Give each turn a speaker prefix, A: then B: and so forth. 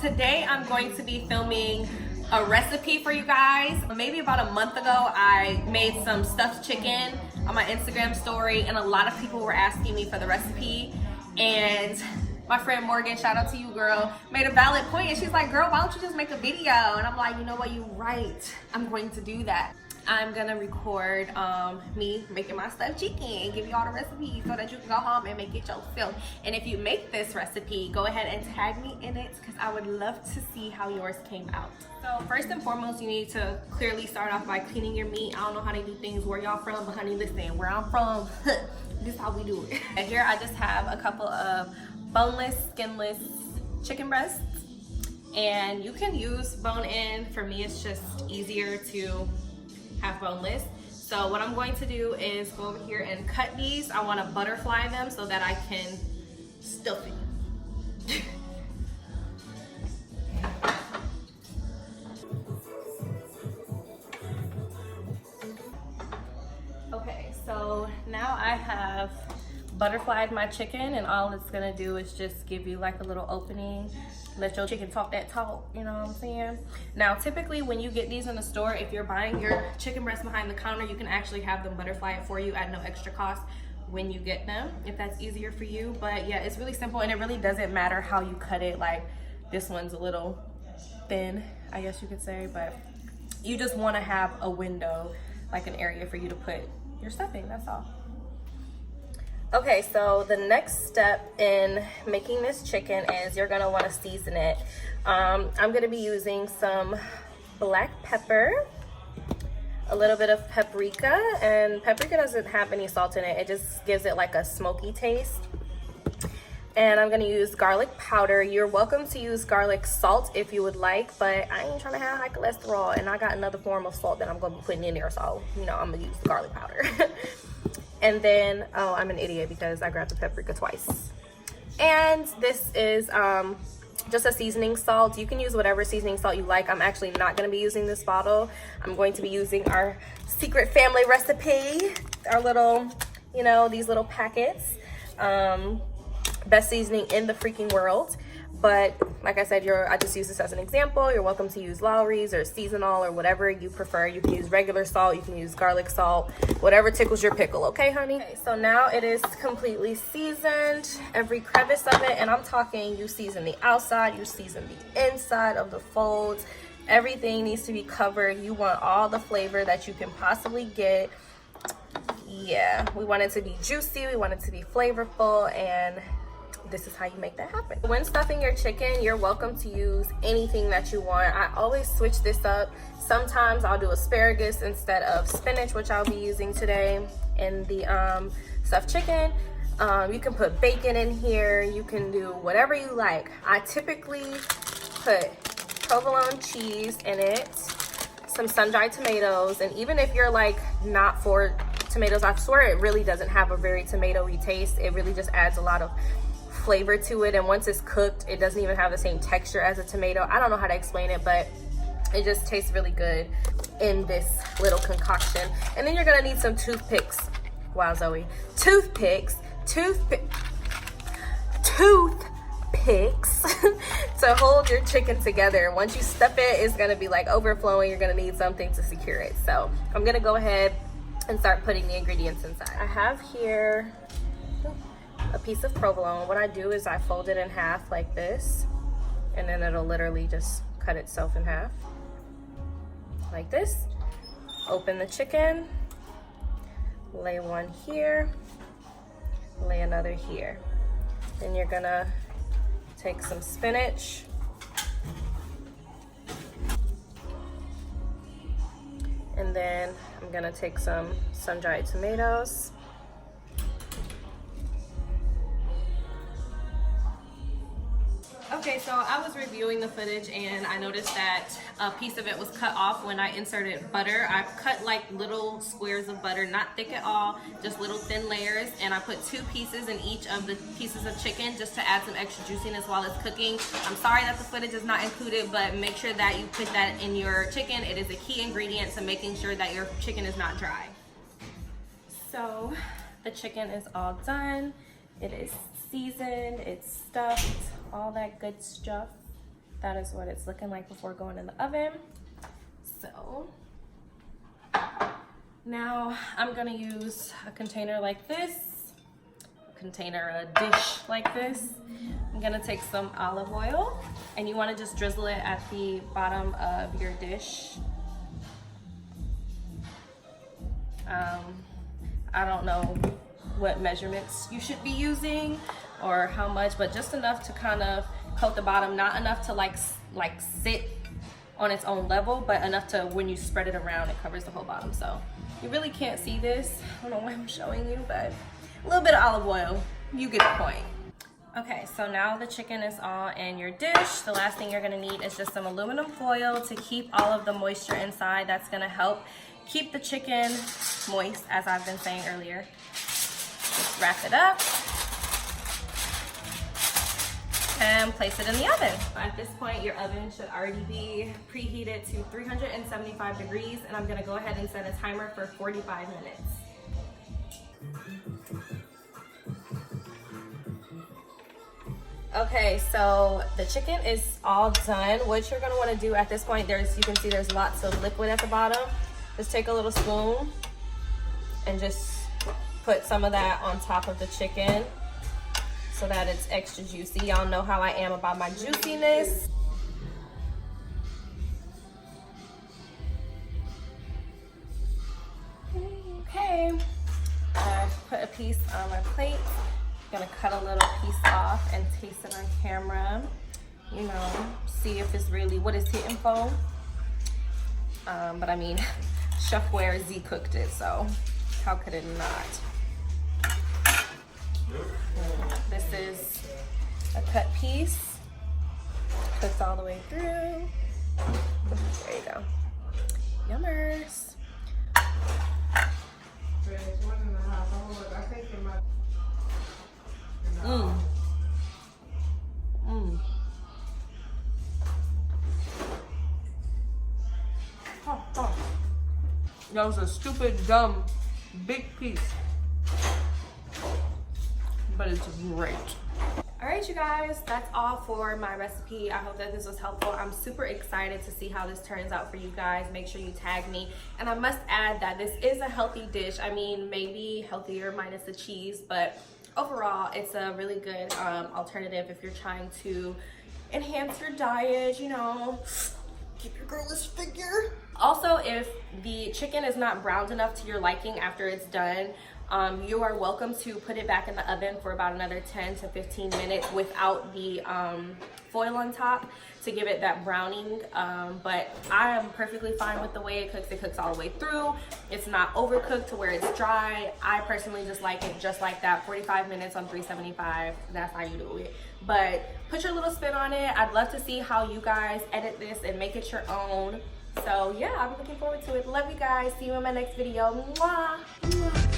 A: today I'm going to be filming a recipe for you guys. Maybe about a month ago, I made some stuffed chicken on my Instagram story, and a lot of people were asking me for the recipe. And my friend Morgan, shout out to you, girl, made a valid point, and she's like, girl, why don't you just make a video? And I'm like, you know what, you're right, I'm going to do that. I'm gonna record me making my stuffed chicken and give you all the recipes so that you can go home and make it yourself. And if you make this recipe, go ahead and tag me in it, because I would love to see how yours came out. So first and foremost, you need to clearly start off by cleaning your meat. I don't know how they do things where y'all from, but honey, listen, where I'm from, this is how we do it. And here I just have a couple of boneless, skinless chicken breasts. And you can use bone-in. For me, it's just easier to have boneless. So what I'm going to do is go over here and cut these. I want to butterfly them so that I can stuff it. Okay, so now I have butterflied my chicken, and all it's gonna do is just give you like a little opening, let your chicken talk that talk, you know what I'm saying? Now typically when you get these in the store, if you're buying your chicken breast behind the counter, you can actually have them butterfly it for you at no extra cost when you get them, if that's easier for you. But yeah, it's really simple, and it really doesn't matter how you cut it. Like this one's a little thin, I guess you could say, but you just want to have a window, like an area for you to put your stuffing, that's all. Okay, so the next step in making this chicken is you're gonna wanna season it. I'm gonna be using some black pepper, a little bit of paprika, and paprika doesn't have any salt in it. It just gives it like a smoky taste. And I'm gonna use garlic powder. You're welcome to use garlic salt if you would like, but I ain't trying to have high cholesterol, and I got another form of salt that I'm gonna be putting in there, so you know I'm gonna use the garlic powder. And then, oh, I'm an idiot because I grabbed the paprika twice. And this is just a seasoning salt. You can use whatever seasoning salt you like. I'm actually not gonna be using this bottle. I'm going to be using our secret family recipe, our little, you know, these little packets. Best seasoning in the freaking world. But like I said, I just use this as an example. You're welcome to use Lawry's or seasonal or whatever you prefer. You can use regular salt, you can use garlic salt, whatever tickles your pickle, okay, honey? Okay, so now it is completely seasoned, every crevice of it, and I'm talking you season the outside, you season the inside of the folds. Everything needs to be covered. You want all the flavor that you can possibly get. Yeah, we want it to be juicy, we want it to be flavorful, and this is how you make that happen. When stuffing your chicken, you're welcome to use anything that you want. I always switch this up. Sometimes I'll do asparagus instead of spinach, which I'll be using today in the stuffed chicken. You can put bacon in here. You can do whatever you like. I typically put provolone cheese in it, some sun-dried tomatoes, and even if you're like not for tomatoes, I swear it really doesn't have a very tomatoey taste. It really just adds a lot of flavor to it, and once it's cooked, it doesn't even have the same texture as a tomato. I don't know how to explain it, but it just tastes really good in this little concoction. And then you're gonna need some toothpicks. Wow, Zoe. Toothpicks to hold your chicken together. Once you stuff it, it's gonna be like overflowing. You're gonna need something to secure it. So I'm gonna go ahead and start putting the ingredients inside. I have here a piece of provolone. What I do is I fold it in half like this, and then it'll literally just cut itself in half like this. Open the chicken, lay one here, lay another here. Then you're gonna take some spinach, and then I'm gonna take some sun-dried tomatoes. Okay, so I was reviewing the footage and I noticed that a piece of it was cut off when I inserted butter. I cut like little squares of butter, not thick at all, just little thin layers, and I put 2 pieces in each of the pieces of chicken just to add some extra juiciness while it's cooking. I'm sorry that the footage is not included, but make sure that you put that in your chicken. It is a key ingredient to making sure that your chicken is not dry. So the chicken is all done. It is seasoned, it's stuffed, all that good stuff that is what it's looking like before going in the oven. So now I'm gonna use a container like this, a dish like this. I'm gonna take some olive oil, and you wanna just drizzle it at the bottom of your dish. I don't know what measurements you should be using or how much, but just enough to kind of coat the bottom, not enough to like sit on its own level, but enough to when you spread it around, it covers the whole bottom. So you really can't see this. I don't know why I'm showing you, but a little bit of olive oil, you get the point. Okay, so now the chicken is all in your dish. The last thing you're gonna need is just some aluminum foil to keep all of the moisture inside. That's gonna help keep the chicken moist, as I've been saying earlier. Just wrap it up and place it in the oven. At this point, your oven should already be preheated to 375 degrees, and I'm gonna go ahead and set a timer for 45 minutes. Okay, so the chicken is all done. What you're gonna wanna do at this point, you can see there's lots of liquid at the bottom. Just take a little spoon and just put some of that on top of the chicken so that it's extra juicy. Y'all know how I am about my juiciness. Okay, I put a piece on my plate. I'm gonna cut a little piece off and taste it on camera. You know, see if it's really what it's hitting for. But I mean, Chefware Z cooked it, so how could it not? This is a cut piece, cooked all the way through. There you go. Yummers. Mmm. Mmm. Oh. That was a stupid, dumb, big piece. But it's great. All right, you guys, that's all for my recipe. I hope that this was helpful. I'm super excited to see how this turns out for you guys. Make sure you tag me. And I must add that this is a healthy dish. I mean, maybe healthier minus the cheese, but overall, it's a really good alternative if you're trying to enhance your diet, you know, keep your girlish figure. Also, if the chicken is not browned enough to your liking after it's done, you are welcome to put it back in the oven for about another 10 to 15 minutes without the foil on top to give it that browning. But I am perfectly fine with the way it cooks. It cooks all the way through. It's not overcooked to where it's dry. I personally just like it just like that. 45 minutes on 375. That's how you do it. But put your little spin on it. I'd love to see how you guys edit this and make it your own. So yeah, I'm looking forward to it. Love you guys. See you in my next video. Mwah. Mwah.